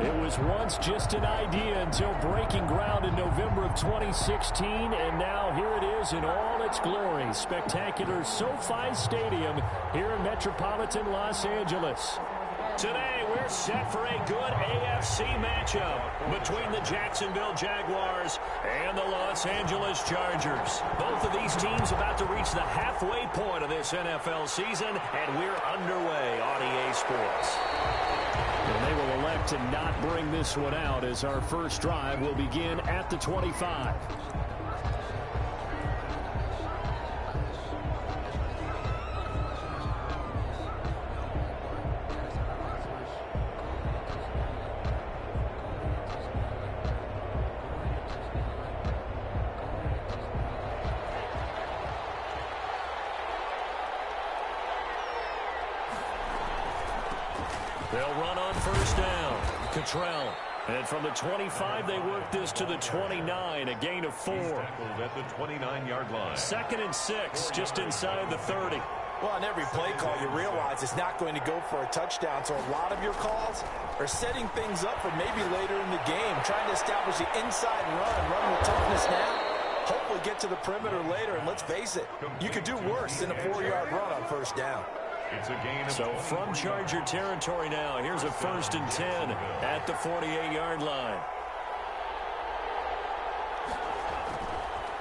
It was once just an idea until breaking ground in November of 2016, and now here it is in all its glory. Spectacular SoFi Stadium here in metropolitan Los Angeles. Today, we're set for a good AFC matchup between the Jacksonville Jaguars and the Los Angeles Chargers. Both of these teams about to reach the halfway point of this NFL season, and we're underway on EA Sports. And they will elect to not bring this one out as our first drive will begin at the 25. They'll run on first down. Cottrell. And from the 25, they work this to the 29, a gain of 4. At the 29-yard line. 2nd and 6, just inside the 30. Well, on every play call, you realize it's not going to go for a touchdown. So a lot of your calls are setting things up for maybe later in the game, trying to establish the inside run with toughness now. Hopefully get to the perimeter later, and let's face it, you could do worse than a 4-yard run on first down. It's a gain of so from Charger territory now, here's a 1st and 10 at the 48-yard line.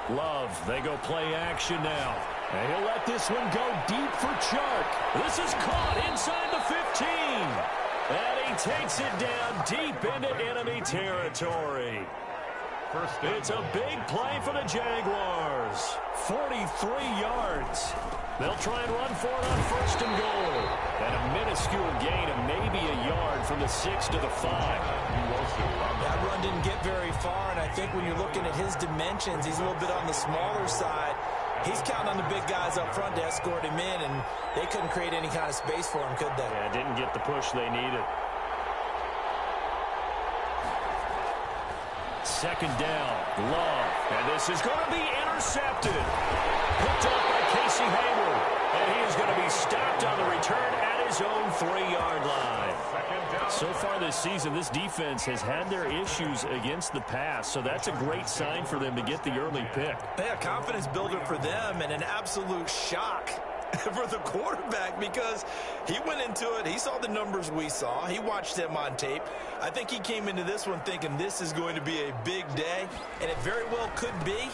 Love, they go play action now. And he'll let this one go deep for Chark. This is caught inside the 15. And he takes it down deep into enemy territory. It's a big play for the Jaguars. 43 yards. They'll try and run for it on 1st and goal. And a minuscule gain of maybe a yard from the 6 to the 5. That run didn't get very far, and I think when you're looking at his dimensions, he's a little bit on the smaller side. He's counting on the big guys up front to escort him in, and they couldn't create any kind of space for him, could they? Yeah, didn't get the push they needed. 2nd down, Love. And this is going to be intercepted. Picked up by Casey Hayward. And he is going to be stopped on the return at his own 3-yard line. So far this season, this defense has had their issues against the pass, so that's a great sign for them to get the early pick. Yeah, a confidence builder for them and an absolute shock for the quarterback because he went into it. He saw the numbers we saw. He watched them on tape. I think he came into this one thinking this is going to be a big day, and it very well could be.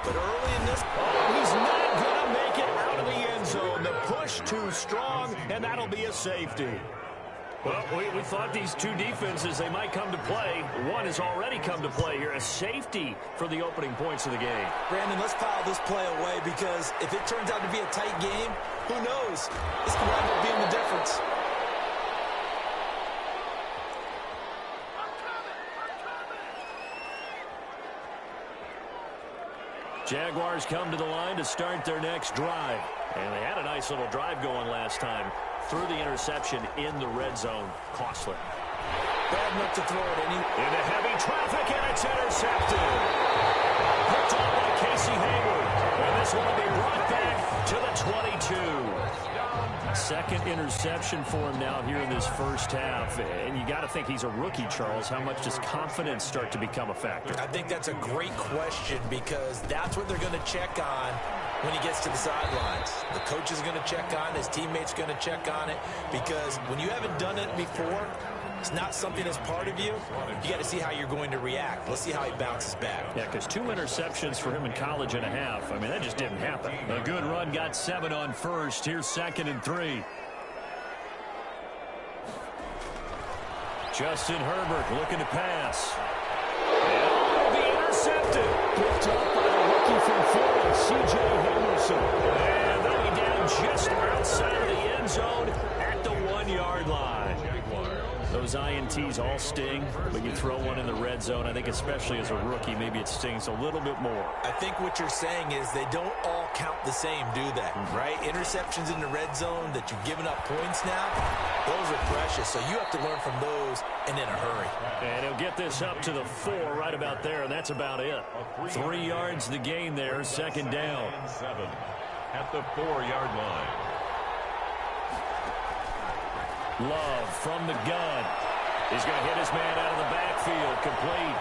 But early in this, he's not going to make it out of the end zone. The push too strong, and that'll be a safety. Well, we thought these two defenses, they might come to play. One has already come to play here. A safety for the opening points of the game. Brandon, let's file this play away because if it turns out to be a tight game, who knows? This could wind up being the difference. Jaguars come to the line to start their next drive. And they had a nice little drive going last time. Threw the interception in the red zone. Costly. Bad enough to throw it into heavy traffic, and it's intercepted. Picked up by Casey Hayward. And this one will be brought back to the 22. 2nd interception for him now here in this first half. And you got to think he's a rookie, Charles. How much does confidence start to become a factor? I think that's a great question because that's what they're going to check on when he gets to the sidelines. The coach is going to check on it. His teammates going to check on it because when you haven't done it before, it's not something that's part of you. You got to see how you're going to react. Let's see how he bounces back. Yeah, because 2 interceptions for him in college and a half. I mean, that just didn't happen. A good run, got 7 on first. Here's 2nd and 3. Justin Herbert looking to pass. And it'll be intercepted. Picked up by the rookie from Florida, C.J. Henderson. And they'll be down just outside of the end zone at the 1-yard line. Those INTs all sting, but you throw one in the red zone. I think especially as a rookie, maybe it stings a little bit more. I think what you're saying is they don't all count the same, do they? Right? Interceptions in the red zone that you've given up points now, those are precious. So you have to learn from those and in a hurry. And he'll get this up to the 4 right about there, and that's about it. 3 yards the gain there, 2nd down. 7 at the 4-yard line. Love from the gun. He's going to hit his man out of the backfield. Complete.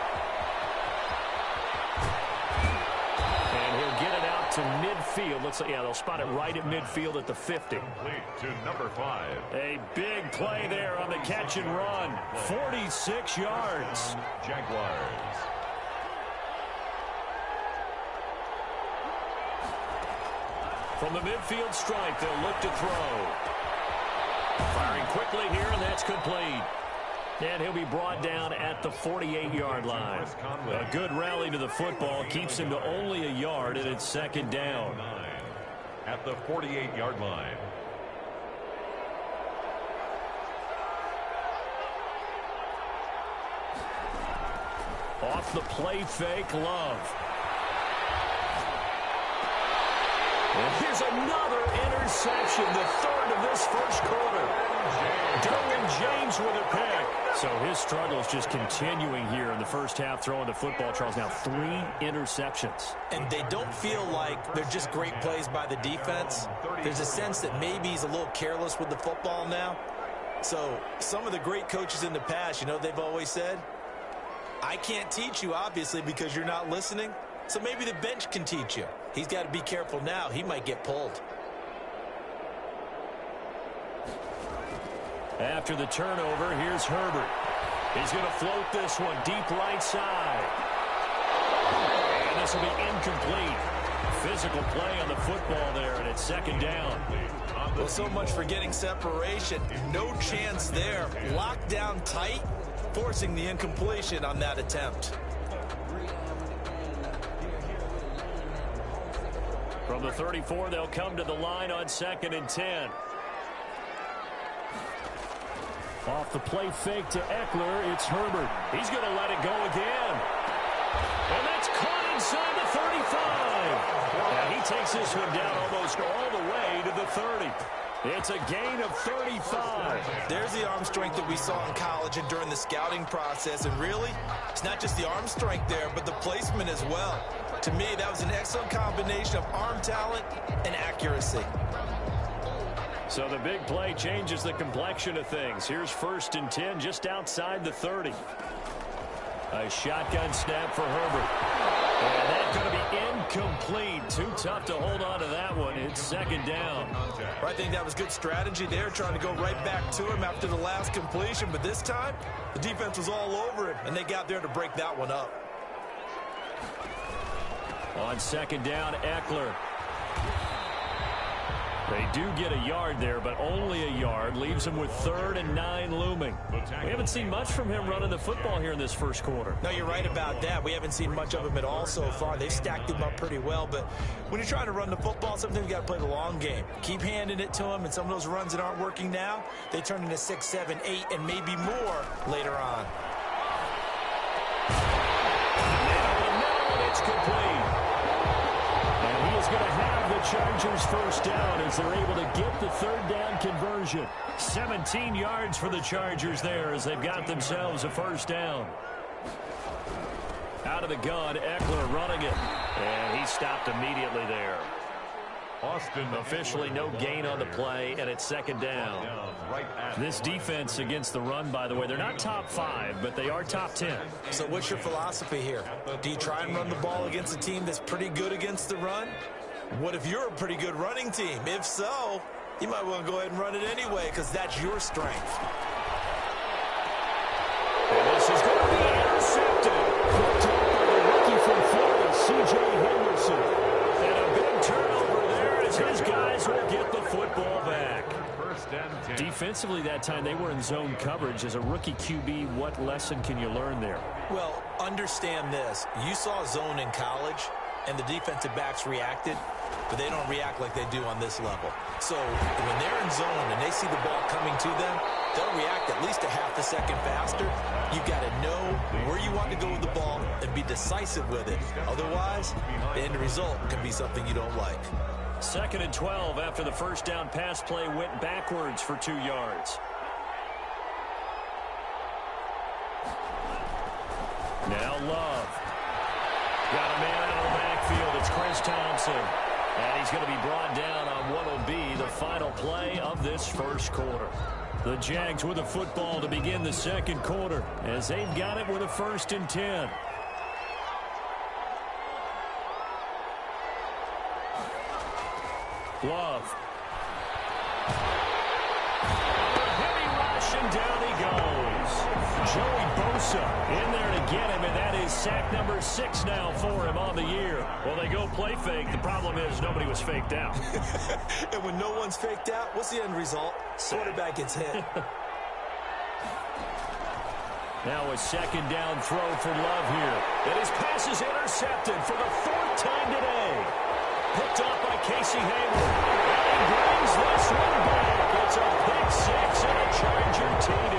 And he'll get it out to midfield. Looks like, yeah, they'll spot it right at midfield at the 50. Complete to number 5. A big play there on the catch and run. 46 yards. Jaguars. From the midfield stripe, they'll look to throw. Firing quickly here, and that's complete. And he'll be brought down at the 48-yard line. A good rally to the football keeps him to only a yard, and it's second down. At the 48-yard line. Off the play fake, Love. And here's another interception, the third of this first quarter. Derwin James with a pick. So his struggles just continuing here in the first half, throwing the football. Charles, now 3 interceptions. And they don't feel like they're just great plays by the defense. There's a sense that maybe he's a little careless with the football now. So some of the great coaches in the past, you know, they've always said, I can't teach you, obviously, because you're not listening. So maybe the bench can teach you. He's got to be careful now. He might get pulled. After the turnover, here's Herbert. He's going to float this one deep right side. And this will be incomplete. Physical play on the football there, and it's second down. Well, so much for getting separation. No chance there. Locked down tight, forcing the incompletion on that attempt. From the 34, they'll come to the line on 2nd and 10. Off the play fake to Eckler, it's Herbert. He's going to let it go again. And that's caught inside the 35. And he takes this one down almost all the way to the 30. It's a gain of 35. There's the arm strength that we saw in college and during the scouting process. And really, it's not just the arm strength there, but the placement as well. To me, that was an excellent combination of arm talent and accuracy. So the big play changes the complexion of things. Here's 1st and 10 just outside the 30. A shotgun snap for Herbert. And that's going to be incomplete. Too tough to hold on to that one. It's second down. I think that was good strategy there, trying to go right back to him after the last completion. But this time, the defense was all over it, and they got there to break that one up. On second down, Eckler. They do get a yard there, but only a yard. Leaves them with 3rd and 9 looming. We haven't seen much from him running the football here in this first quarter. No, you're right about that. We haven't seen much of him at all so far. They've stacked him up pretty well, but when you're trying to run the football, sometimes you got to play the long game. Keep handing it to him, and some of those runs that aren't working now, they turn into 6, 7, 8, and maybe more later on. It's complete. And he is going to have the Chargers first down as they're able to get the 3rd down conversion. 17 yards for the Chargers there as they've got themselves a first down. Out of the gun, Eckler running it. And he stopped immediately there. Austin officially no gain on the play, and it's second down. This defense against the run, by the way, they're not top 5, but they are top 10. So what's your philosophy here? Do you try and run the ball against a team that's pretty good against the run? What if you're a pretty good running team? If so, you might want to go ahead and run it anyway because that's your strength. And this is going to be intercepted. Picked up by the rookie from Florida, C.J. Henderson. And a big turnover there as his guys will get the football back. Defensively that time, they were in zone coverage. As a rookie QB, what lesson can you learn there? Well, understand this. You saw zone in college, and the defensive backs reacted, but they don't react like they do on this level. So when they're in zone and they see the ball coming to them, they'll react at least a half a second faster. You've got to know where you want to go with the ball and be decisive with it. Otherwise, the end result can be something you don't like. 2nd and 12 after the first down pass play went backwards for 2 yards. Now Love. Got a man out of the backfield. It's Chris Thompson. And he's going to be brought down on what will be the final play of this first quarter. The Jags with a football to begin the second quarter as they've got it with a 1st and 10. Love. Heavy rush, and down he goes. Joey Bosa in there to get him, and that is sack number 6 now for him on the year. Well, they go play fake. The problem is nobody was faked out. And when no one's faked out, what's the end result? Quarterback gets hit. Now a 2nd down throw for Love here. And his pass is intercepted for the 4th time today. Picked off by Casey Hayward. And he brings this one back. It's a pick 6 and a Charger TD.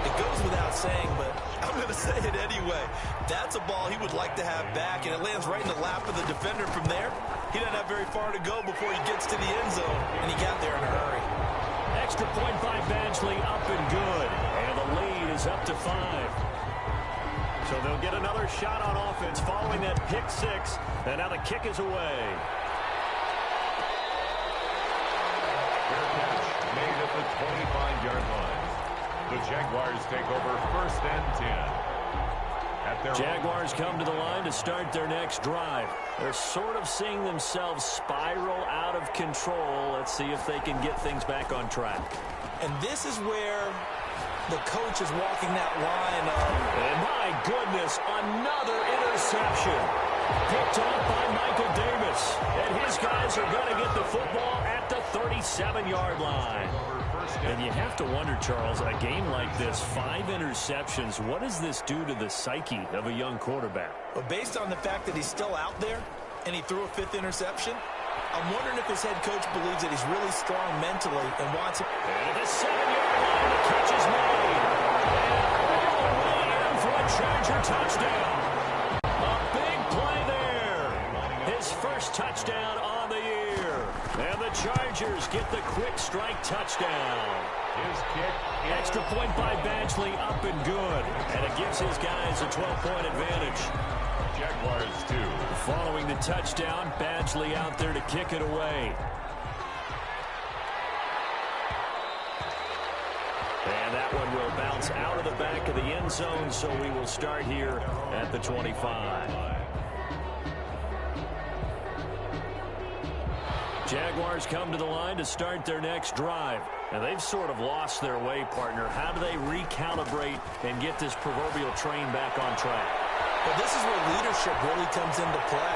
It goes without saying, but I'm going to say it anyway. That's a ball he would like to have back, and it lands right in the lap of the defender from there. He doesn't have very far to go before he gets to the end zone, and he got there in a hurry. Extra point by Badgley, up and good. And the lead is up to 5. So they'll get another shot on offense following that pick 6. And now the kick is away. Fair catch made at the 25-yard line. The Jaguars take over 1st and 10. Jaguars come to the line to start their next drive. They're sort of seeing themselves spiral out of control. Let's see if they can get things back on track. And this is where the coach is walking that line of... And my goodness, another interception. Picked off by Michael Davis. And his guys are going to get the football at the 37-yard line. And you have to wonder, Charles, a game like this, 5 interceptions, what does this do to the psyche of a young quarterback? Well, based on the fact that he's still out there and he threw a 5th interception, I'm wondering if his head coach believes that he's really strong mentally and wants him. And at the 7-yard line, the catch is made. And all the way in for a Charger touchdown. A big play there. His first touchdown on the year. And the Chargers get the quick strike touchdown. His kick. Extra point by Badgley, up and good. And it gives his guys a 12-point advantage. Jaguars 2. Following the touchdown, Badgley out there to kick it away. And that one will bounce out of the back of the end zone, so we will start here at the 25. Jaguars come to the line to start their next drive. And they've sort of lost their way, partner. How do they recalibrate and get this proverbial train back on track? Well, this is where leadership really comes into play.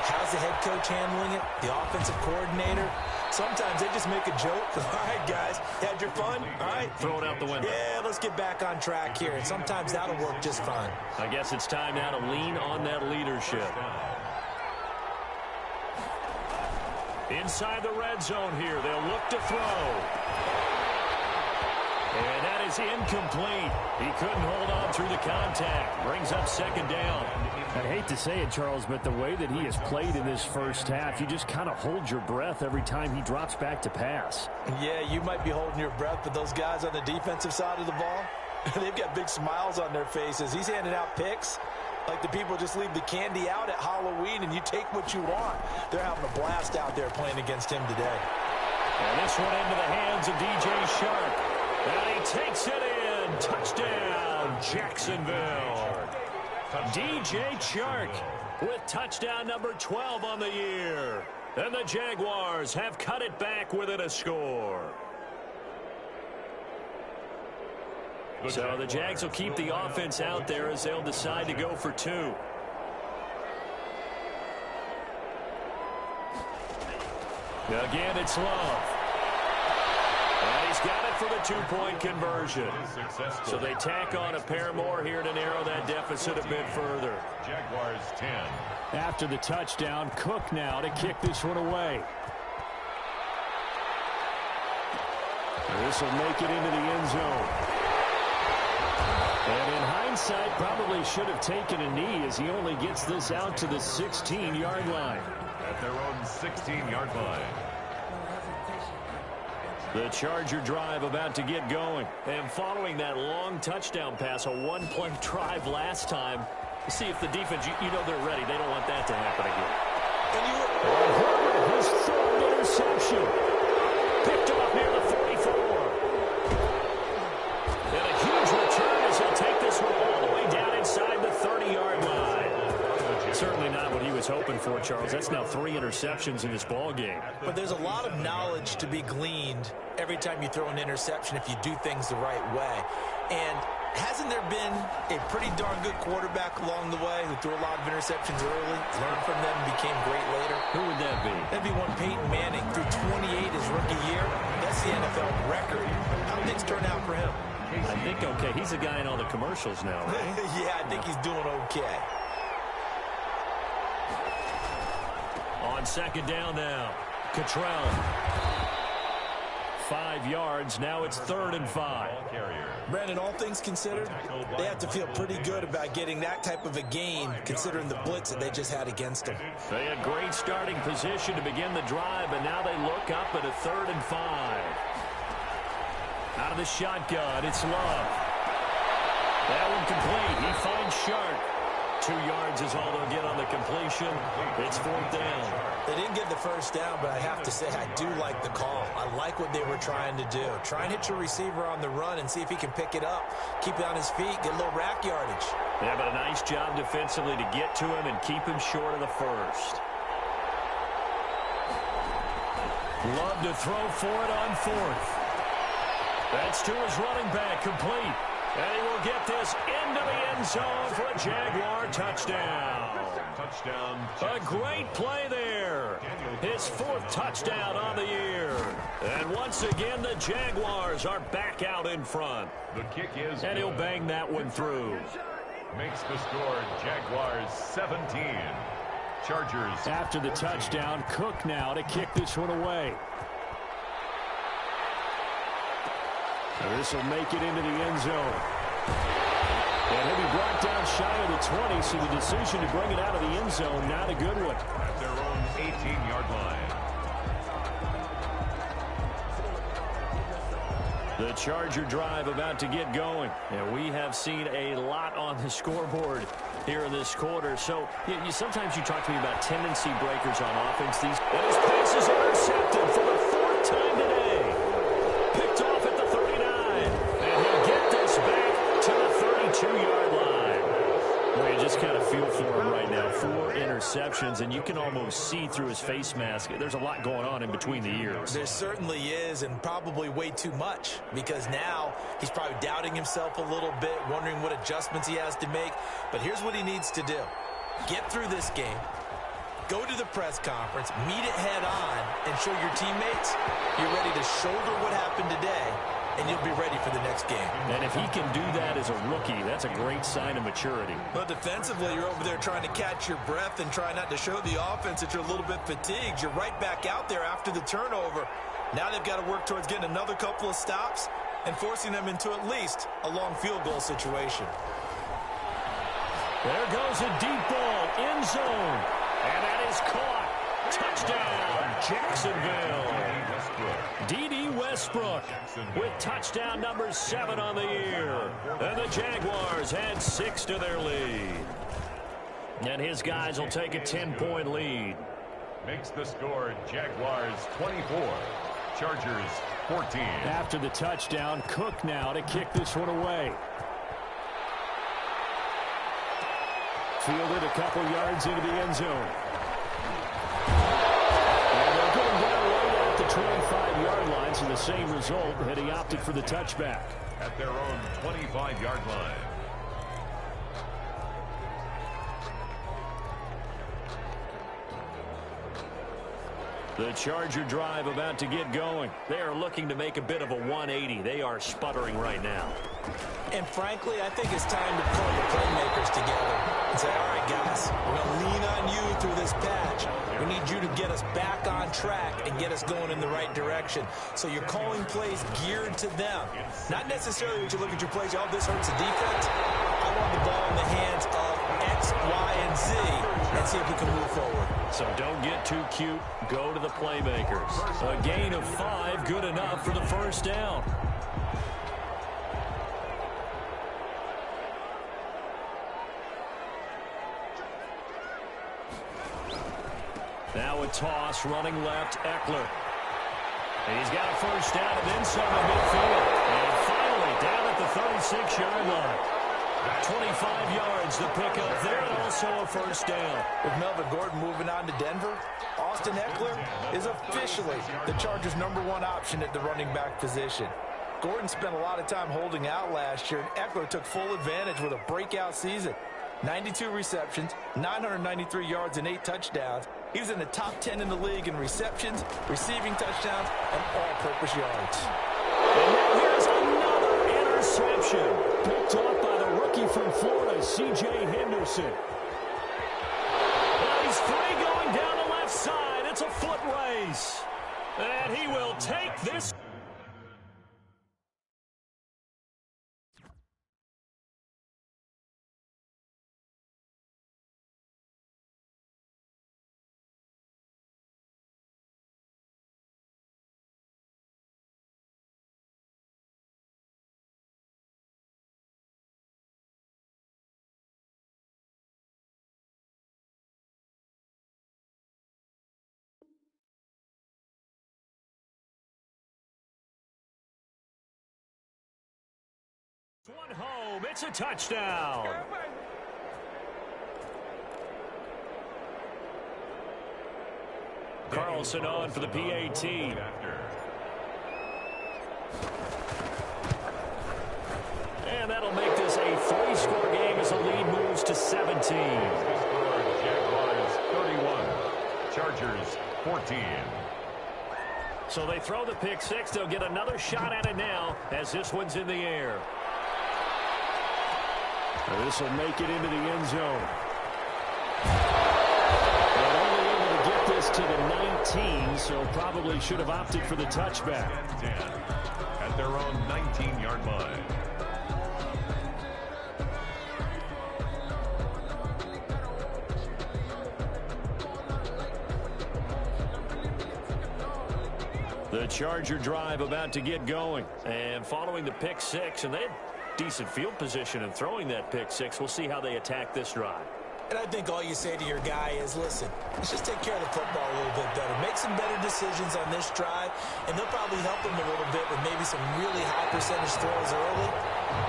How's the head coach handling it? The offensive coordinator? Sometimes they just make a joke. All right, guys, had your fun? All right. Throw it out the window. Yeah, let's get back on track here. And sometimes that'll work just fine. I guess it's time now to lean on that leadership. Inside the red zone here, they'll look to throw. And that is incomplete. He couldn't hold on through the contact. Brings up 2nd down. I hate to say it, Charles, but the way that he has played in this first half, you just kind of hold your breath every time he drops back to pass. Yeah, you might be holding your breath, but those guys on the defensive side of the ball, they've got big smiles on their faces. He's handing out picks like the people just leave the candy out at Halloween and you take what you want. They're having a blast out there playing against him today. And this one into the hands of DJ Shark. And he takes it in. Touchdown, Jacksonville. DJ Chark with touchdown number 12 on the year. And the Jaguars have cut it back within a score. So the Jags will keep the offense out there as they'll decide to go for 2. Again, it's Love. And he's got it for the 2-point conversion. So they tack on a pair more here to narrow that deficit a bit further. Jaguars 10. After the touchdown, Cook now to kick this one away. This will make it into the end zone. And in hindsight, probably should have taken a knee as he only gets this out to the 16-yard line. At their own 16-yard line. The Charger drive about to get going. And following that long touchdown pass, a 1-play drive last time, see if the defense, you know they're ready. They don't want that to happen again. Herbert, his third interception. Picked off near the 44. before, Charles. That's now 3 interceptions in this ball game. But there's a lot of knowledge to be gleaned every time you throw an interception if you do things the right way. And hasn't there been a pretty darn good quarterback along the way who threw a lot of interceptions early, learned from them, and became great later? Who would that be? That'd be one Peyton Manning. Threw 28 his rookie year. That's the NFL record. How did things turn out for him? I think okay. He's a guy in all the commercials now, right? Yeah, I think he's doing okay. On second down now, Cottrell. 5 yards. Now it's 3rd and 5. Brandon, all things considered, they have to feel pretty good about getting that type of a gain, considering the blitz that they just had against them. They had great starting position to begin the drive, but now they look up at a 3rd and 5. Out of the shotgun, it's Love. That one complete. He finds Sharp. 2 yards is all they'll get on the completion. It's 4th down. They didn't get the first down, but I have to say I do like the call. I like what they were trying to do. Try and hit your receiver on the run and see if he can pick it up. Keep it on his feet, get a little rack yardage. Yeah, but a nice job defensively to get to him and keep him short of the first. Love to throw for it on 4th. That's to his running back, complete. And he will get this into the end zone for a Jaguar touchdown. A great play there. His 4th touchdown on the year. And once again, the Jaguars are back out in front. The kick is and he'll bang that one through. Makes the score Jaguars 17. Chargers. After the touchdown, Cook now to kick this one away. This will make it into the end zone. And he'll be brought down shy of the 20, so the decision to bring it out of the end zone, not a good one. At their own 18-yard line. The Charger drive about to get going. And we have seen a lot on the scoreboard here in this quarter. So sometimes you talk to me about tendency breakers on offense. And his pass is intercepted for the 4th time today. Picked off at the 39. And he'll get this back to the 32-yard line. Well, you just kind of feel for him right now. 4 interceptions, and you can almost see through his face mask. There's a lot going on in between the ears. There certainly is, and probably way too much, because now he's probably doubting himself a little bit, wondering what adjustments he has to make. But here's what he needs to do. Get through this game. Go to the press conference, meet it head on, and show your teammates you're ready to shoulder what happened today, and you'll be ready for the next game. And if he can do that as a rookie, that's a great sign of maturity. But defensively, you're over there trying to catch your breath and try not to show the offense that you're a little bit fatigued. You're right back out there after the turnover. Now they've got to work towards getting another couple of stops and forcing them into at least a long field goal situation. There goes a deep ball, end zone. And that is caught. Touchdown, Jacksonville. D.D. Westbrook with touchdown number 7 on the year. And the Jaguars had 6 to their lead. And his guys will take a 10-point lead. Makes the score Jaguars 24. Chargers 14. After the touchdown, Cook now to kick this one away. Fielded a couple yards into the end zone. And they're going down right at the 25-yard line, so the same result had he opted for the touchback. At their own 25-yard line. The Charger drive about to get going. They are looking to make a bit of a 180. They are sputtering right now. And frankly, I think it's time to pull the playmakers together and say, all right, guys, we're going to lean on you through this patch. We need you to get us back on track and get us going in the right direction. So you're calling plays geared to them. Not necessarily when you look at your plays, oh, this hurts the defense. I want the ball in the hands of X, Y, and Z and see if we can move forward. So don't get too cute. Go to the playmakers. A gain of 5, good enough for the first down. Now a toss, running left, Eckler. And he's got a first down and then some in midfield. And finally down at the 36-yard line. 25 yards to pick up there, and also a first down. With Melvin Gordon moving on to Denver, Austin Eckler is officially the Chargers' #1 option at the running back position. Gordon spent a lot of time holding out last year, and Eckler took full advantage with a breakout season. 92 receptions, 993 yards, and 8 touchdowns. He was in the top 10 in the league in receptions, receiving touchdowns, and all-purpose yards. And now here's another interception. Picked off by the rookie from Florida, C.J. Henderson. Well, he's 3 going down the left side. It's a foot race. And he will take this. One home. It's a touchdown. Carlson on for the PAT. And that'll make this a 3-score game as the lead moves to 17. Jaguars 31, Chargers 14. So they throw the pick six. They'll get another shot at it now as this one's in the air. This will make it into the end zone. But only able to get this to the 19, so probably should have opted for the touchback. 10 at their own 19-yard line. The Charger drive about to get going. And following the pick six, and they had decent field position in throwing that pick six. We'll see how they attack this drive. And I think all you say to your guy is, listen, let's just take care of the football a little bit better. Make some better decisions on this drive, and they'll probably help him a little bit with maybe some really high percentage throws early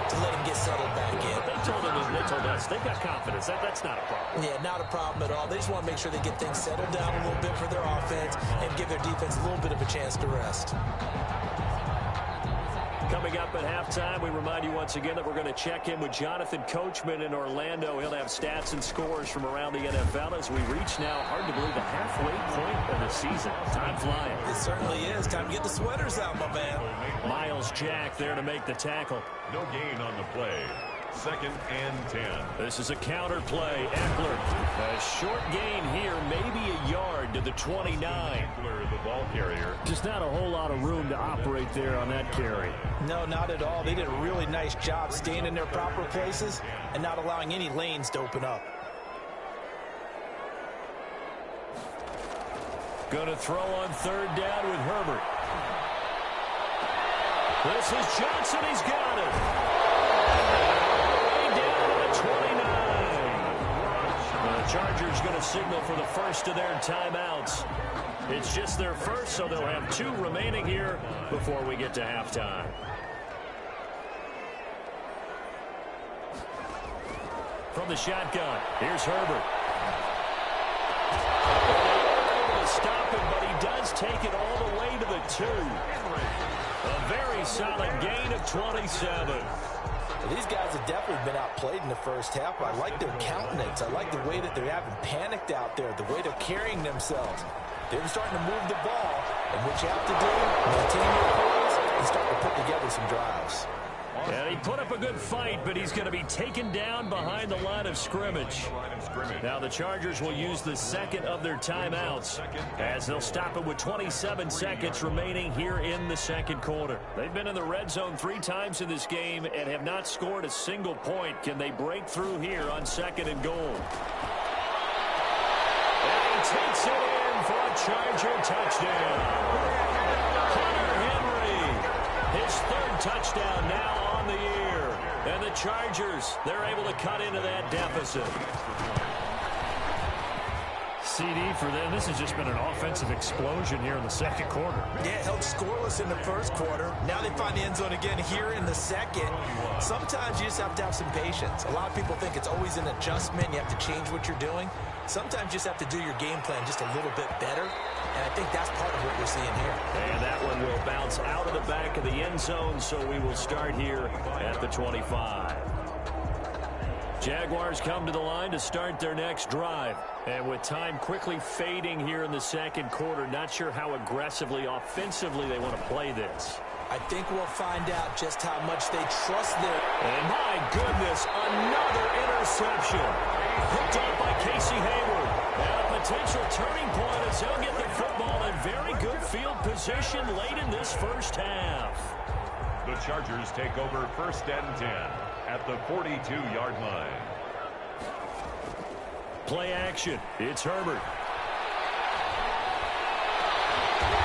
to let him get settled back in. They told us they've got confidence. That's not a problem. Yeah, not a problem at all. They just want to make sure they get things settled down a little bit for their offense and give their defense a little bit of a chance to rest. Coming up at halftime, we remind you once again that we're going to check in with Jonathan Coachman in Orlando. He'll have stats and scores from around the NFL as we reach now, hard to believe, the halfway point of the season. Time flying. It certainly is. Time to get the sweaters out, my man. Miles Jack there to make the tackle. No gain on the play. 2nd and 10. This is a counter play. Eckler, a short gain here, maybe a yard to the 29. Eckler, the ball carrier. Just not a whole lot of room to operate there on that carry. No, not at all. They did a really nice job staying in their proper places and not allowing any lanes to open up. Going to throw on 3rd down with Herbert. This is Johnson. He's got it. The Chargers going to signal for the first of their timeouts. It's just their first, so they'll have 2 remaining here before we get to halftime. From the shotgun, here's Herbert. Able to stop him, but he does take it all the way to the 2. A very solid gain of 27. These guys have definitely been outplayed in the first half. I like their countenance. I like the way that they haven't panicked out there, the way they're carrying themselves. They're starting to move the ball, and what you have to do, maintain your poise, and start to put together some drives. And he put up a good fight, but he's going to be taken down behind the line of scrimmage. Now the Chargers will use the 2nd of their timeouts as they'll stop it with 27 seconds remaining here in the 2nd quarter. They've been in the red zone 3 times in this game and have not scored a single point. Can they break through here on 2nd and goal? And he takes it in for a Charger touchdown. Hunter Henry, his 3rd touchdown now on the year. And the Chargers, they're able to cut into that deficit. CD for them. This has just been an offensive explosion here in the second quarter. Yeah, held scoreless in the first quarter. Now they find the end zone again here in the second. Sometimes you just have to have some patience. A lot of people think it's always an adjustment. You have to change what you're doing. Sometimes you just have to do your game plan just a little bit better. And I think that's part of what we're seeing here. And that one will bounce out of the back of the end zone, so we will start here at the 25. Jaguars come to the line to start their next drive. And with time quickly fading here in the second quarter, not sure how aggressively, offensively they want to play this. I think we'll find out just how much they trust their... And my goodness, another interception. Picked up by Casey Hayward. And a potential turning point as he'll get the football in very good field position late in this first half. The Chargers take over 1st and 10 at the 42-yard line. Play action. It's Herbert.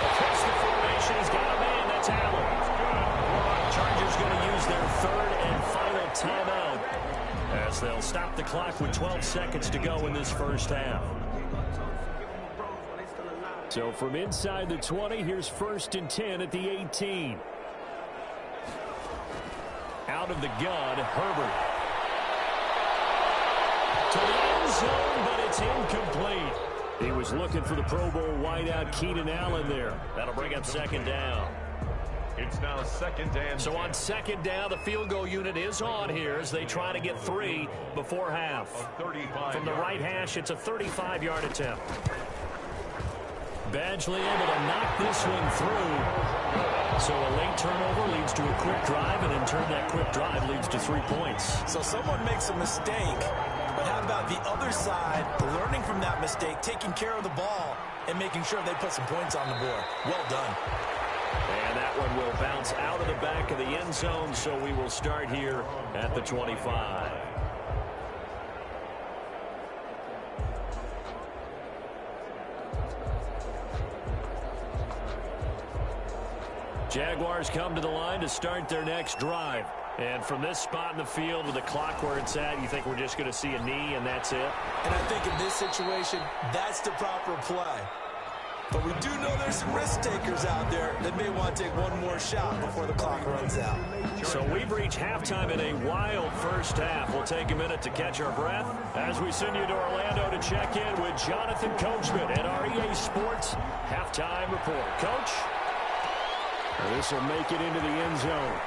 Across the formation, he's got a man. That's Allen. Chargers going to use their third and final timeout as they'll stop the clock with 12 seconds to go in this first half. So from inside the 20, here's 1st and 10 at the 18. Out of the gun, Herbert. To the end zone, but it's incomplete. He was looking for the Pro Bowl wideout Keenan Allen there. That'll bring up 2nd down. It's now 2nd and So on 2nd down, the field goal unit is on here as they try to get 3 before half. From the right hash, it's a 35-yard attempt. Badgley able to knock this one through. So a late turnover leads to a quick drive, and in turn that quick drive leads to 3 points. So someone makes a mistake, but how about the other side, learning from that mistake, taking care of the ball, and making sure they put some points on the board. Well done. And that one will bounce out of the back of the end zone, so we will start here at the 25. Jaguars come to the line to start their next drive. And from this spot in the field with the clock where it's at, you think we're just going to see a knee and that's it? And I think in this situation, that's the proper play. But we do know there's some risk takers out there that may want to take one more shot before the clock runs out. So we've reached halftime in a wild first half. We'll take a minute to catch our breath as we send you to Orlando to check in with Jonathan Coachman at our EA Sports Halftime Report. Coach? This will make it into the end zone.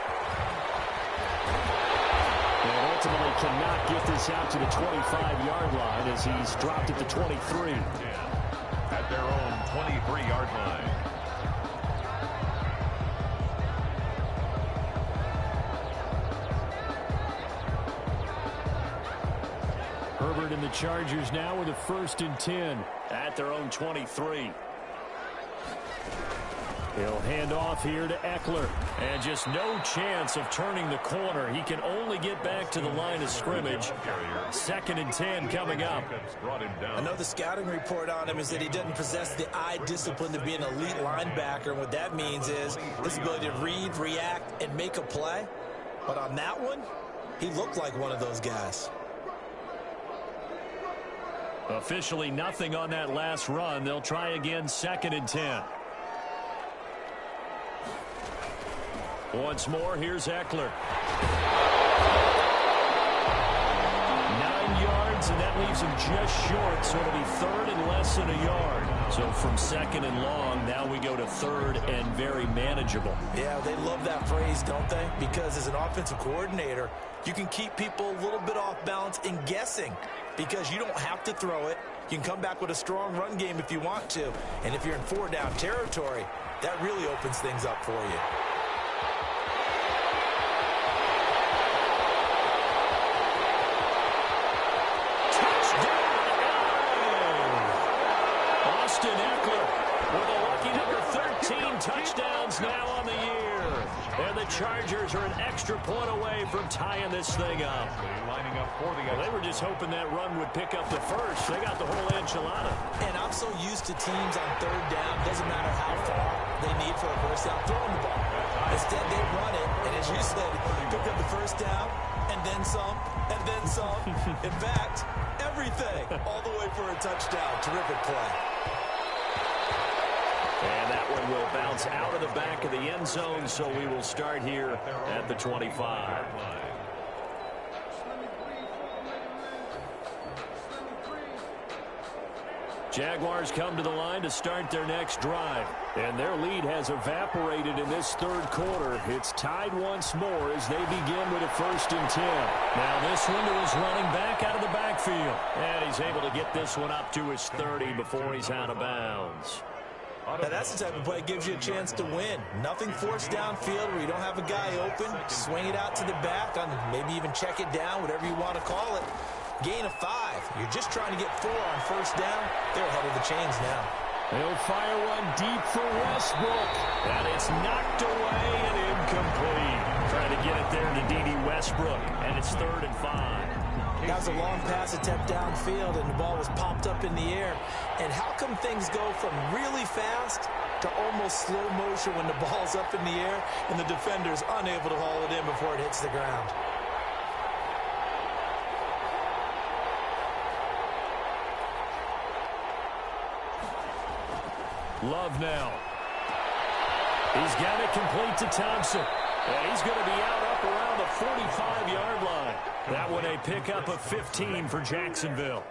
And ultimately cannot get this out to the 25-yard line as he's dropped it to 23. At their own 23-yard line. Herbert and the Chargers now with a 1st and 10 at their own 23. He'll hand off here to Eckler. And just no chance of turning the corner. He can only get back to the line of scrimmage. 2nd and 10 coming up. I know the scouting report on him is that he doesn't possess the eye discipline to be an elite linebacker. And what that means is his ability to read, react, and make a play. But on that one, he looked like one of those guys. Officially nothing on that last run. They'll try again 2nd and 10. Once more, here's Eckler. 9 yards, and that leaves him just short, so it'll be 3rd and less than a yard. So from 2nd and long, now we go to 3rd and very manageable. Yeah, they love that phrase, don't they? Because as an offensive coordinator, you can keep people a little bit off balance and guessing because you don't have to throw it. You can come back with a strong run game if you want to. And if you're in 4-down territory, that really opens things up for you. Touchdowns now on the year. And the Chargers are an extra point away from tying this thing up. Lining up for the they were just hoping that run would pick up the first. They got the whole enchilada. And I'm so used to teams on 3rd down, doesn't matter how far they need for a first down, throwing the ball. Instead, they run it, and as you said, pick up the first down, and then some, and then some. In fact, everything, all the way for a touchdown. Terrific play. And that one will bounce out of the back of the end zone, so we will start here at the 25. Jaguars come to the line to start their next drive. And their lead has evaporated in this third quarter. It's tied once more as they begin with a 1st and 10. Now this one to his running back out of the backfield. And he's able to get this one up to his 30 before he's out of bounds. Now that's the type of play that gives you a chance to win. Nothing forced downfield where you don't have a guy open. Swing it out to the back, maybe even check it down, whatever you want to call it. Gain of 5. You're just trying to get 4 on 1st down. They're ahead of the chains now. He'll fire one deep for Westbrook. And it's knocked away and incomplete. Trying to get it there to D.D. Westbrook. And it's 3rd and 5. That was a long pass attempt downfield, and the ball was popped up in the air. And how come things go from really fast to almost slow motion when the ball's up in the air and the defender's unable to haul it in before it hits the ground? Love now. He's got it complete to Thompson. And he's going to be out up around the 45-yard line. That one a pickup of 15 for Jacksonville.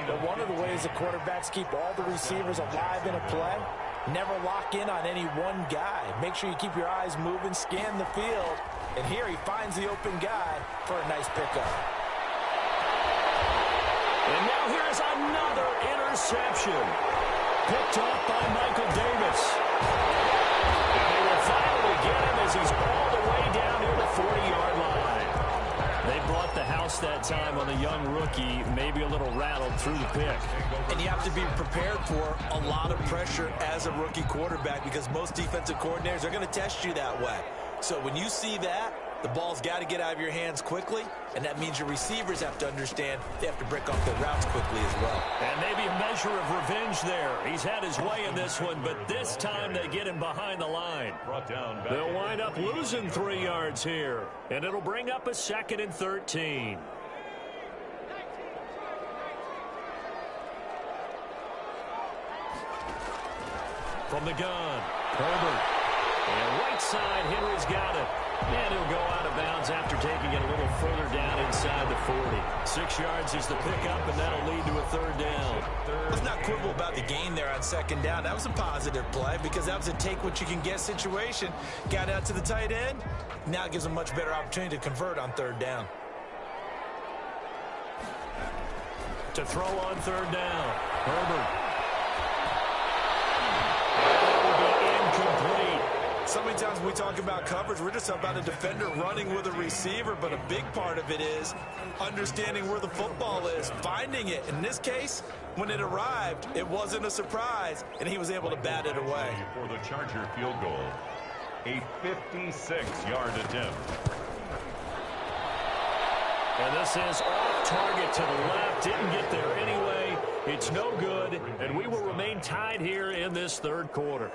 But one of the ways the quarterbacks keep all the receivers alive in a play, never lock in on any one guy. Make sure you keep your eyes moving, scan the field. And here he finds the open guy for a nice pickup. And now here's another interception. Picked off by Michael Davis. And they will finally get him as he's all the way down near the 40-yard line. They brought the house that time on the young rookie, maybe a little rattled through the pick. And you have to be prepared for a lot of pressure as a rookie quarterback because most defensive coordinators are going to test you that way. So when you see that, the ball's got to get out of your hands quickly, and that means your receivers have to understand they have to break off their routes quickly as well. And maybe a measure of revenge there. He's had his way in this one, but this time they get him behind the line. They'll wind up losing 3 yards here, and it'll bring up a 2nd and 13. From the gun, Herbert. And right side, Henry's got it. And he'll go out of bounds after taking it a little further down inside the 40. 6 yards is the pickup, and that'll lead to a 3rd down. Let's not quibble about the gain there on 2nd down. That was a positive play because that was a take-what-you-can-get situation. Got out to the tight end. Now it gives them a much better opportunity to convert on 3rd down. To throw on 3rd down, Herbert. Incomplete. So many times when we talk about coverage, we're just about a defender running with a receiver, but a big part of it is understanding where the football is, finding it. In this case, when it arrived, it wasn't a surprise, and he was able to bat it away. For the Charger field goal, a 56-yard attempt. And this is off target to the left. Didn't get there anyway. It's no good, and we will remain tied here in this 3rd quarter.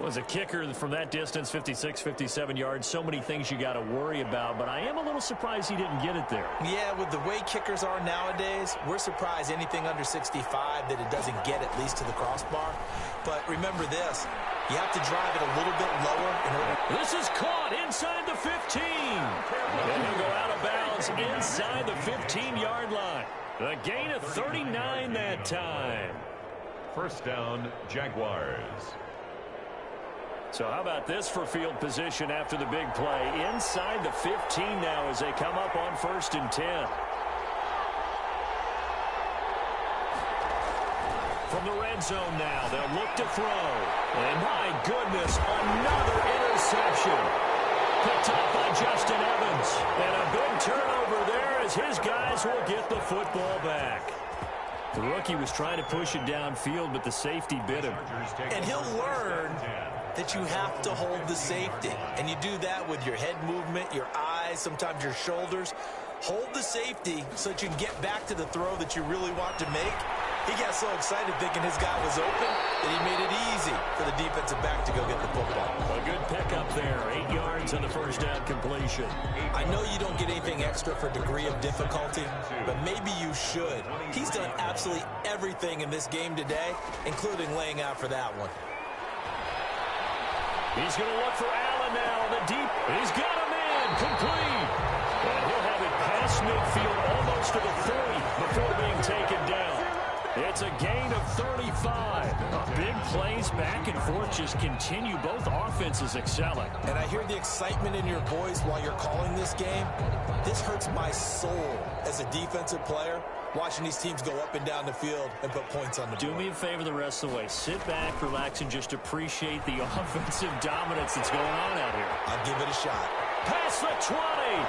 Was a kicker from that distance, 56, 57 yards. So many things you got to worry about, but I am a little surprised he didn't get it there. Yeah, with the way kickers are nowadays, we're surprised anything under 65 that it doesn't get at least to the crossbar. But remember this, you have to drive it a little bit lower in order. This is caught inside the 15. And he'll go out of bounds inside the 15-yard line. A gain of 39 that time. 1st down, Jaguars. So how about this for field position after the big play? Inside the 15 now as they come up on 1st and 10. From the red zone now, they'll look to throw. And my goodness, another interception. Picked up by Justin Evans. And a big turnover there as his guys will get the football back. The rookie was trying to push it downfield, but the safety bit him. And he'll learn that you have to hold the safety. And you do that with your head movement, your eyes, sometimes your shoulders. Hold the safety so that you can get back to the throw that you really want to make. He got so excited thinking his guy was open that he made it easy for the defensive back to go get the football. A good pickup there. 8 yards on the first down completion. I know you don't get anything extra for degree of difficulty, but maybe you should. He's done absolutely everything in this game today, including laying out for that one. He's going to look for Allen now on the deep. He's got him in. Complete. And he'll have it past midfield almost to the 30 before being taken down. It's a gain of 35. Big plays back and forth just continue. Both offenses excelling. And I hear the excitement in your voice while you're calling this game. This hurts my soul as a defensive player, watching these teams go up and down the field and put points on the board. Do me a favor the rest of the way. Sit back, relax, and just appreciate the offensive dominance that's going on out here. I'll give it a shot. Past the 20. And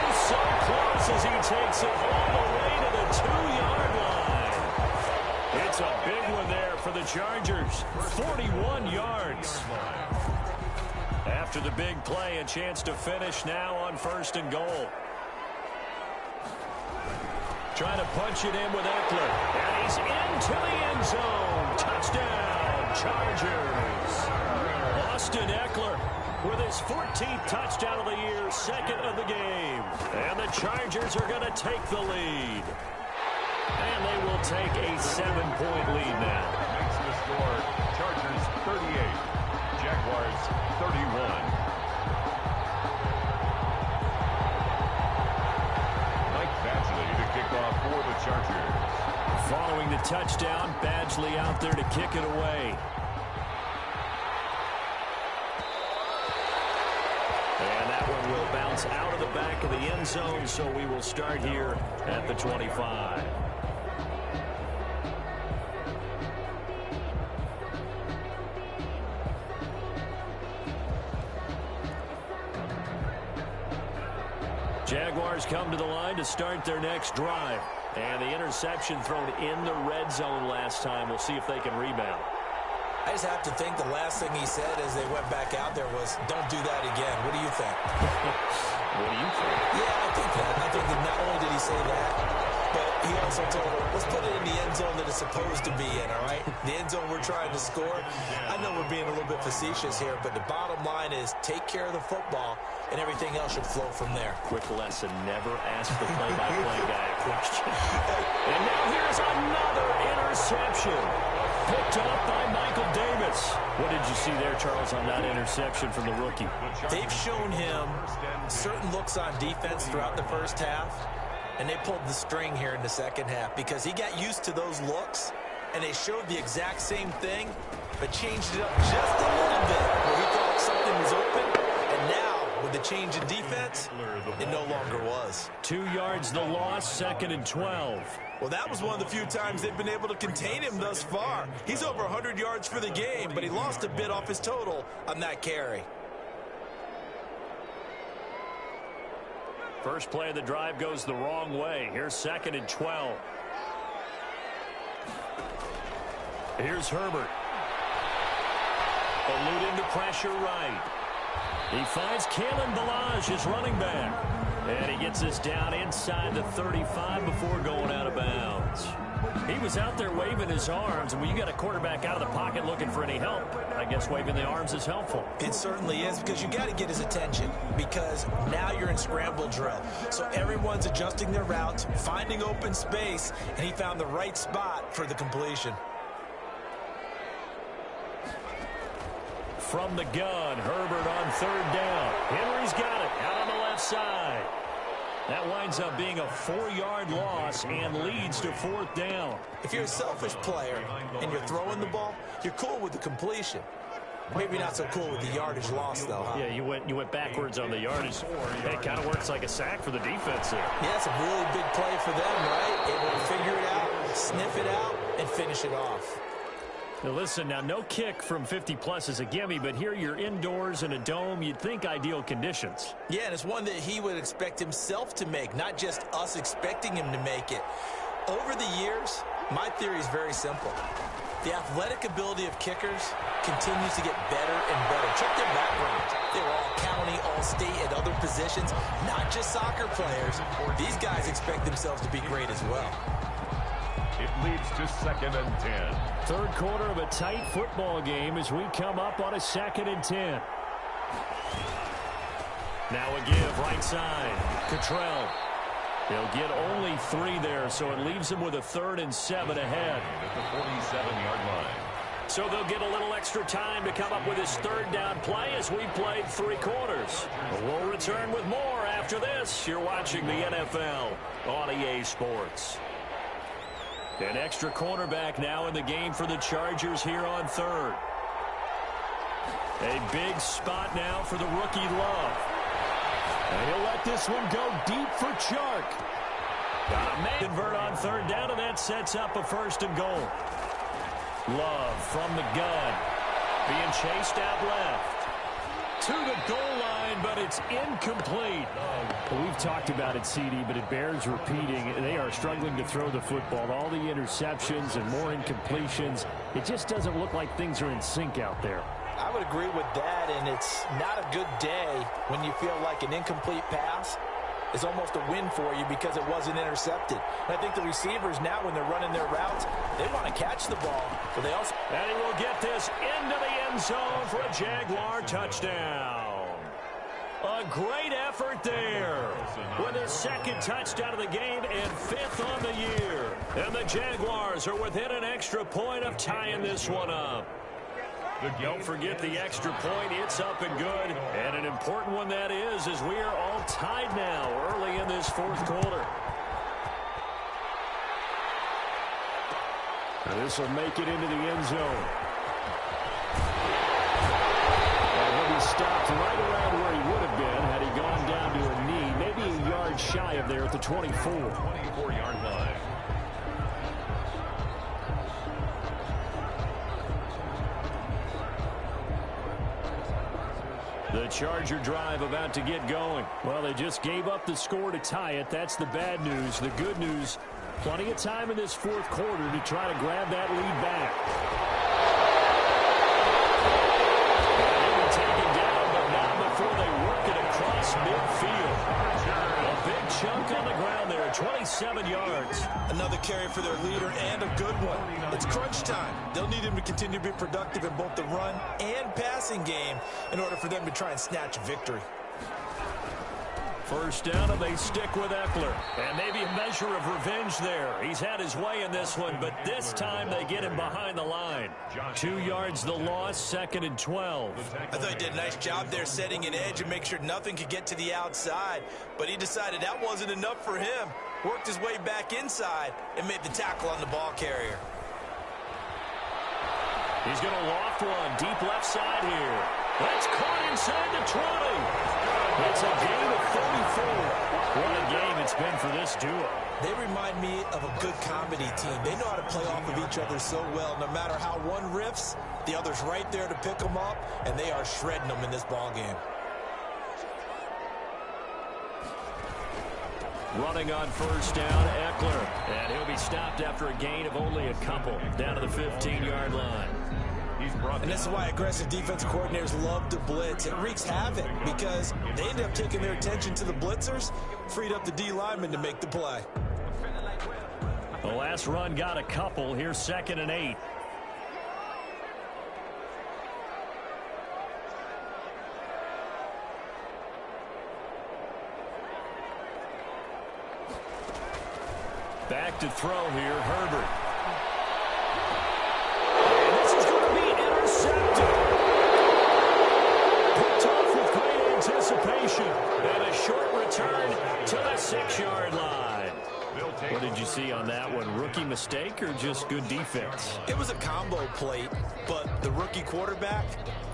oh, so close as he takes it all the way to the 2-yard line. It's a big one there for the Chargers. 41 yards. After the big play, a chance to finish now on 1st and goal. Trying to punch it in with Eckler. And he's into the end zone. Touchdown, Chargers. Austin Eckler with his 14th touchdown of the year, 2nd of the game. And the Chargers are going to take the lead. And they will take a 7-point lead now. Makes the score, Chargers 38, Jaguars 31. Mike Badgley to kick off for the Chargers. Following the touchdown, Badgley out there to kick it away. And that one will bounce out of the back of the end zone, so we will start here at the 25. Jaguars come to the line to start their next drive. And the interception thrown in the red zone last time. We'll see if they can rebound. I just have to think the last thing he said as they went back out there was, don't do that again. What do you think? What do you think? Yeah, I think that. I think that not only did he say that, but he also told her, let's put it in the end zone that it's supposed to be in, all right? The end zone we're trying to score. I know we're being a little bit facetious here, but the bottom line is take care of the football, and everything else should flow from there. Quick lesson, never ask the play-by-play guy a question. And now here's another interception. Picked up by Michael Davis. What did you see there, Charles, on that interception from the rookie? They've shown him certain looks on defense throughout the first half, and they pulled the string here in the second half because he got used to those looks, and they showed the exact same thing, but changed it up just a little bit where he thought something was open, and now with the change in defense, it no longer was. 2 yards the loss, 2nd and 12. Well, that was one of the few times they've been able to contain him thus far. He's over 100 yards for the game, but he lost a bit off his total on that carry. First play of the drive goes the wrong way. Here's 2nd and 12. Here's Herbert. Eluding the pressure right. He finds Kalen Ballage, his running back. And he gets this down inside the 35 before going out of bounds. He was out there waving his arms, and when you got a quarterback out of the pocket looking for any help, I guess waving the arms is helpful. It certainly is, because you got to get his attention, because now you're in scramble drill. So everyone's adjusting their routes, finding open space, and he found the right spot for the completion. From the gun, Herbert on 3rd down. Henry's got it out on the left side. That winds up being a 4-yard loss and leads to 4th down. If you're a selfish player and you're throwing the ball, you're cool with the completion. Maybe not so cool with the yardage loss, though, huh? Yeah, you went backwards on the yardage. It kind of works like a sack for the defense there. Yeah, it's a really big play for them, right? Able to figure it out, sniff it out, and finish it off. Now listen, now no kick from 50-plus is a gimme, but here you're indoors in a dome. You'd think ideal conditions. Yeah, and it's one that he would expect himself to make, not just us expecting him to make it. Over the years, my theory is very simple. The athletic ability of kickers continues to get better and better. Check their backgrounds. They were all county, all state, at other positions, not just soccer players. These guys expect themselves to be great as well. It leads to 2nd and 10. Third quarter of a tight football game as we come up on a 2nd and 10. Now a give right side. Cottrell. He'll get only 3 there, so it leaves him with a 3rd and 7 ahead. At the 47-yard line. So they'll get a little extra time to come up with his 3rd down play as we played 3 quarters. We'll return with more after this. You're watching the NFL on EA Sports. An extra cornerback now in the game for the Chargers here on 3rd. A big spot now for the rookie Love. And he'll let this one go deep for Chark. Got a man convert on 3rd down, and that sets up a 1st and goal. Love from the gun. Being chased out left. To the goal line, but it's incomplete. Well, we've talked about it, CD, but it bears repeating. They are struggling to throw the football. All the interceptions and more incompletions. It just doesn't look like things are in sync out there. I would agree with that, and it's not a good day when you feel like an incomplete pass is almost a win for you because it wasn't intercepted. And I think the receivers now, when they're running their routes, they want to catch the ball, but they also... And he will get this into the end zone for a Jaguar touchdown. A great effort there with his 2nd touchdown of the game and 5th on the year. And the Jaguars are within an extra point of tying this one up. Don't forget the extra point. It's up and good. And an important one that is, as we are all tied now early in this 4th quarter. And this will make it into the end zone. And he'll be stopped right around where he would have been had he gone down to a knee. Maybe a yard shy of there at the 24. 24-yard line. The Charger drive about to get going. Well, they just gave up the score to tie it. That's the bad news. The good news, plenty of time in this 4th quarter to try to grab that lead back. They were taken down, but not before they work it across midfield. A big chunk on the ground there, 27 yards. Another carry for their leader and a good one. It's crunch time. They'll need him to continue to be productive in both the run and passing game in order for them to try and snatch a victory. 1st down, and they stick with Eckler. And maybe a measure of revenge there. He's had his way in this one, but this time they get him behind the line. 2 yards the loss, 2nd and 12. I thought he did a nice job there setting an edge and make sure nothing could get to the outside. But he decided that wasn't enough for him. Worked his way back inside and made the tackle on the ball carrier. He's going to loft one deep left side here. That's caught inside the 20. It's a gain of 34. What a game it's been for this duo. They remind me of a good comedy team. They know how to play off of each other so well. No matter how one riffs, the other's right there to pick them up, and they are shredding them in this ball game. Running on 1st down, Eckler. And he'll be stopped after a gain of only a couple down to the 15-yard line. And this is why aggressive defensive coordinators love to blitz. It wreaks havoc because they end up taking their attention to the blitzers, freed up the D lineman to make the play. The last run got a couple. Here's 2nd and 8. Back to throw here, Herbert. And this is going to be intercepted. Picked off with great anticipation. And a short return to the 6-yard line. What did you see on that one? Rookie mistake or just good defense? It was a combo plate, but the rookie quarterback,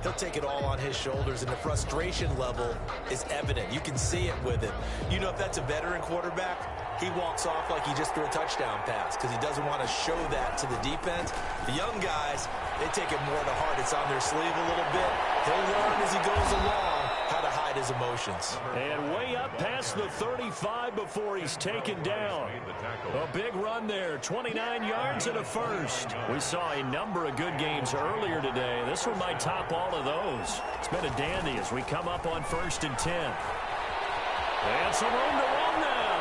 he'll take it all on his shoulders, and the frustration level is evident. You can see it with him. You know, if that's a veteran quarterback, he walks off like he just threw a touchdown pass because he doesn't want to show that to the defense. The young guys, they take it more to heart. It's on their sleeve a little bit. He'll learn as he goes along how to hide his emotions. And way up past the 35 before he's taken down. A big run there, 29 yards and a first. We saw a number of good games earlier today. This one might top all of those. It's been a dandy as we come up on 1st and 10. And some room to run now.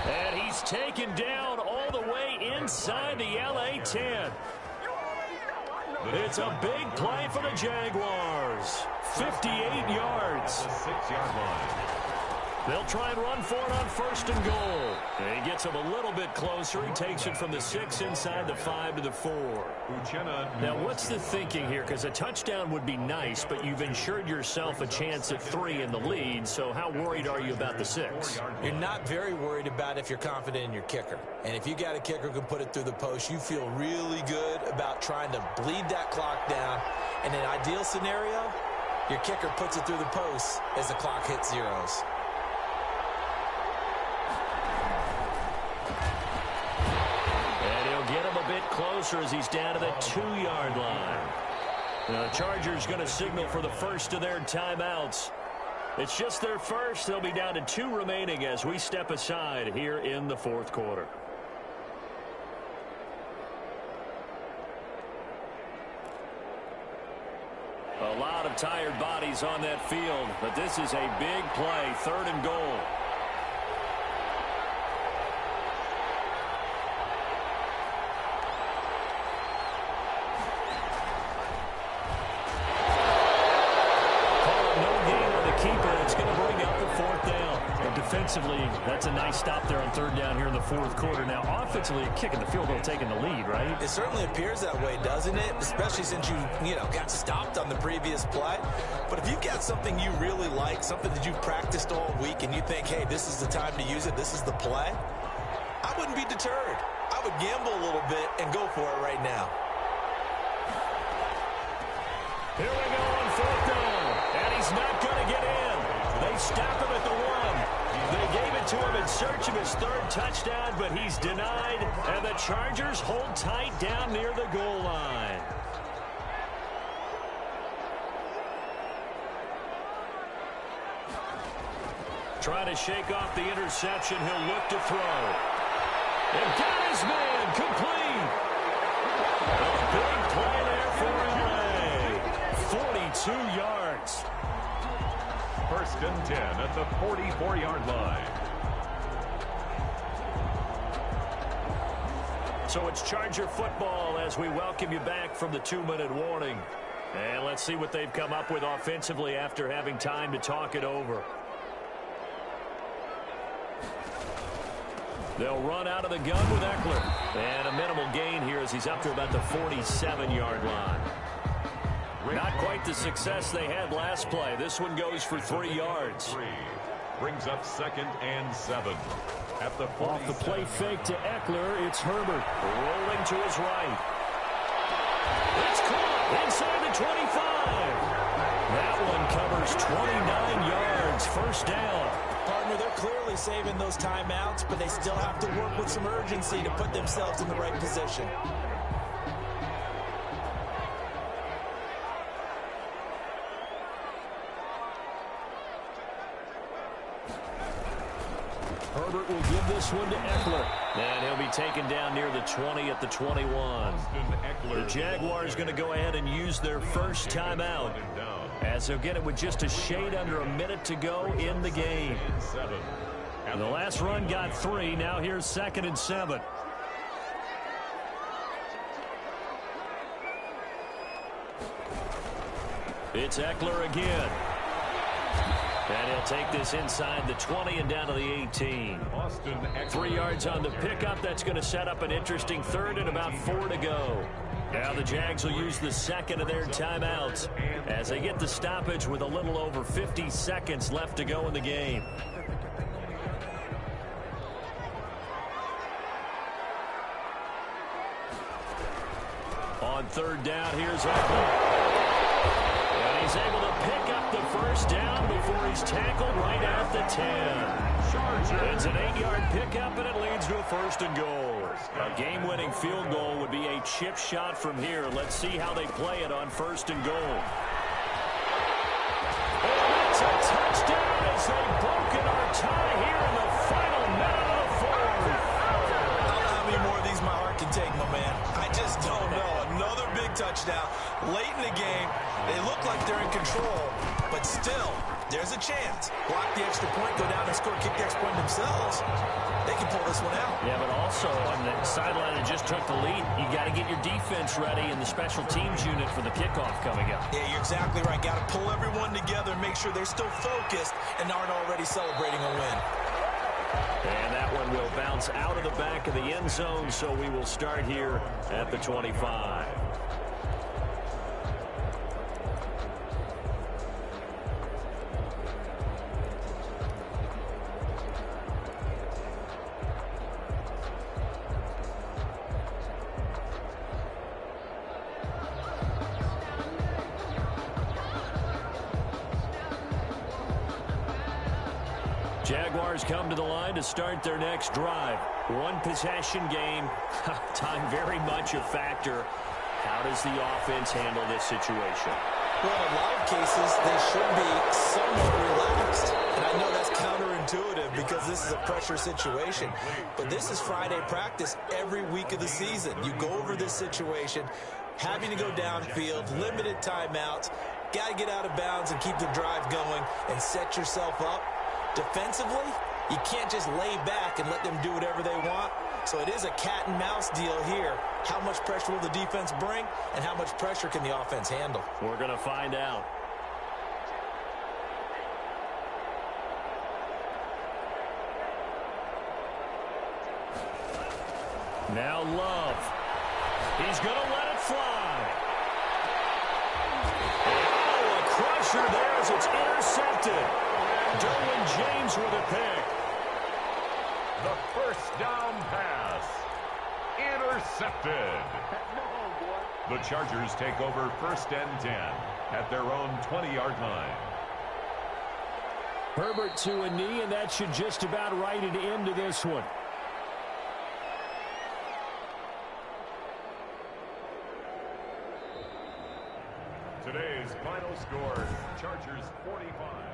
And He's taken down all the way inside the LA 10. It's a big play for the Jaguars. 58 yards. The 6-yard line. They'll try and run for it on first and goal. And he gets him a little bit closer. He takes it from the 6 inside the 5 to the 4. Now, what's the thinking here? Because a touchdown would be nice, but you've ensured yourself a chance at 3 in the lead. So how worried are you about the 6? You're not very worried about if you're confident in your kicker. And if you got a kicker who can put it through the post, you feel really good about trying to bleed that clock down. In an ideal scenario, your kicker puts it through the post as the clock hits zeros. Get him a bit closer as he's down to the 2-yard line. The Chargers going to signal for the first of their timeouts. It's just their first. They'll be down to 2 remaining as we step aside here in the fourth quarter. A lot of tired bodies on that field, but this is a big play, 3rd and goal. Defensively, that's a nice stop there on 3rd down here in the fourth quarter. Now, offensively, kicking the field goal, taking the lead, right? It certainly appears that way, doesn't it? Especially since you got stopped on the previous play. But if you've got something you really like, something that you've practiced all week, and you think, hey, this is the time to use it, this is the play, I wouldn't be deterred. I would gamble a little bit and go for it right now. Here we go on 4th down, and he's not going to get in. They stop him at the 1. They gave it to him in search of his 3rd touchdown, but he's denied, and the Chargers hold tight down near the goal line. Trying to shake off the interception. He'll look to throw. And got his man complete. A big play there for LA. 42 yards. 1st and 10 at the 44-yard line. So it's Charger football as we welcome you back from the 2-minute warning. And let's see what they've come up with offensively after having time to talk it over. They'll run out of the gun with Eckler. And a minimal gain here as he's up to about the 47-yard line. Not quite the success they had last play. This one goes for 3 yards. Brings up 2nd and 7. At the 47. Off the play fake to Eckler, it's Herbert. Rolling to his right. It's caught inside the 25. That one covers 29 yards. 1st down. Partner, they're clearly saving those timeouts, but they still have to work with some urgency to put themselves in the right position. Herbert will give this one to Eckler. And he'll be taken down near the 20 at the 21. The Jaguars going to go ahead and use their first timeout, as they'll get it with just a shade under a minute to go in the game. And the last run got 3. Now here's 2nd and 7. It's Eckler again. And he'll take this inside the 20 and down to the 18. 3 yards on the pickup. That's going to set up an interesting 3rd and about 4 to go. Now the Jags will use the 2nd of their timeouts as they get the stoppage with a little over 50 seconds left to go in the game. On 3rd down, here's Eckler. And he's able to pick up the first down before he's tackled right at the 10. It's an 8-yard pickup, and it leads to a 1st and goal. A game-winning field goal would be a chip shot from here. Let's see how they play it on 1st and goal. And it's a touchdown as they've broken our tie here in the final minute of the 4th. I don't know how many more of these my heart can take, my man. I just don't know. Another big touchdown late in the game. They look like they're in control, but still, there's a chance. block the extra point, go down and score, kick the extra point themselves, they can pull this one out. Yeah, but also on the sideline that just took the lead, you got to get your defense ready in the special teams unit for the kickoff coming up. Yeah, you're exactly right. Got to pull everyone together and make sure they're still focused and aren't already celebrating a win. And that one will bounce out of the back of the end zone, so we will start here at the 25. Jaguars come to the line to start their next drive. One possession game. Time very much a factor. How does the offense handle this situation? Well, in a lot of cases, they should be somewhat relaxed. And I know that's counterintuitive because this is a pressure situation. But this is Friday practice every week of the season. You go over this situation, having to go downfield, limited timeouts, got to get out of bounds and keep the drive going and set yourself up. Defensively, you can't just lay back and let them do whatever they want. So it is a cat and mouse deal here. How much pressure will the defense bring, and how much pressure can the offense handle? We're going to find out. Now Love. He's going to let it fly. Oh, a crusher there as it's intercepted. Derwin James with a pick. The first down pass. Intercepted. The Chargers take over 1st and 10 at their own 20-yard line. Herbert to a knee, and that should just about write it into this one. Today's final score, Chargers 45,